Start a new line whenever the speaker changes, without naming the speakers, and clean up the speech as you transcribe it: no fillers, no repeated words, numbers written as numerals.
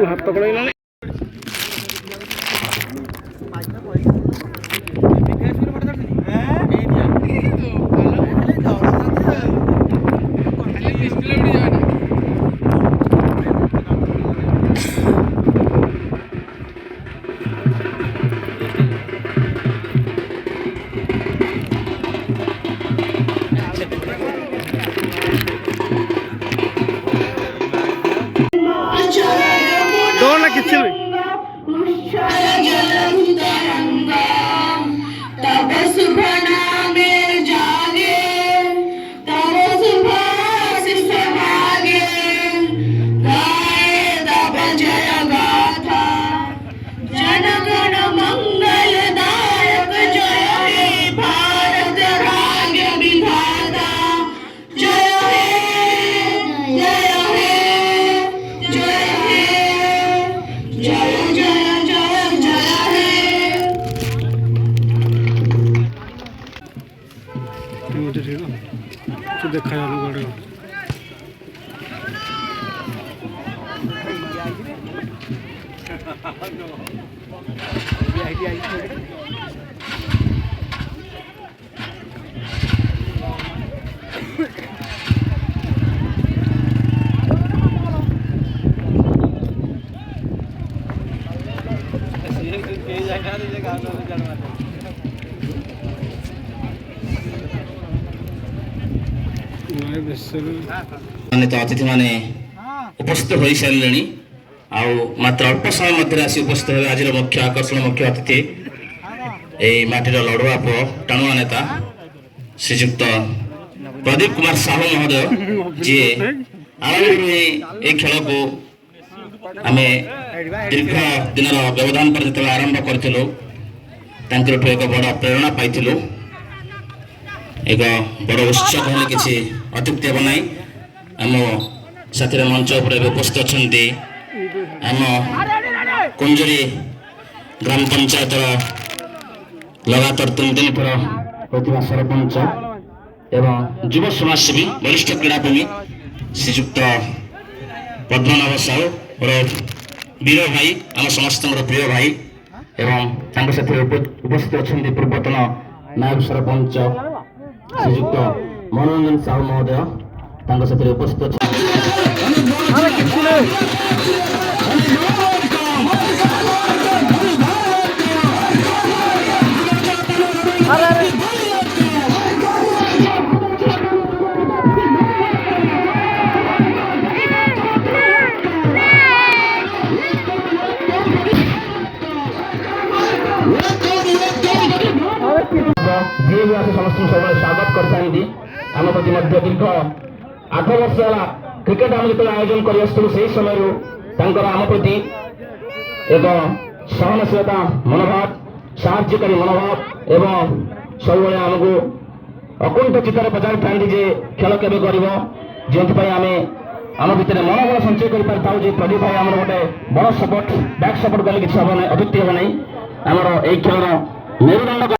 हाथ पकड़ दौड़ना किसी में देखा
अतिथि माने उपस्थित हो सारे मात्र अल्प समय मध्य आसी उपस्थित हुए आज मुख्य आकर्षण मुख्य अतिथि यही माटीर लड़ुआ पु टाणुआ नेता श्रीजुक्त प्रदीप कुमार साहू महोदय जी आरंभ खेल को आम दीर्घ दिन व्यवधान पर जो आरंभ करूँ एक बड़ प्रेरणा पाई एक बड़ उत्सव होने किसी अत्युक्ति हम ना आम साथी मंच उपर उपस्थित अच्छा आम कुंजरी ग्राम पंचायत लगातार 3 थर होता सरपंच एवं युव समाजसेवी वरिष्ठ क्रीड़ाप्रेमी श्रीजुक्त पद्मनाभ साहू और वीर भाई आम समस्त प्रिय भाई एवं साथी उपस्थित अच्छा पूर्वतन नायक सरपंच श्रीजुक्त मनोरंजन साहू महोदय साथी उपस्थित जी भी आसे समस्त सब स्वागत करते आम प्रति दीर्घ 8 वर्ष है क्रिकेट आम जो आयोजन कर समय आम प्रति एक सहनशीलता मनोभाव साहाय्यकारी मनोभाव एवं सब आमको अकुंठ चित्तर पचार था खेल केवे कर जो आम आम भितर मनोबल संचय कर प्रदीप भाई आम गोटे बड़ सपोर्ट बैक सपोर्ट कले किसी हम अद्वितीय हम ना आमर यही खेल मेरुदंड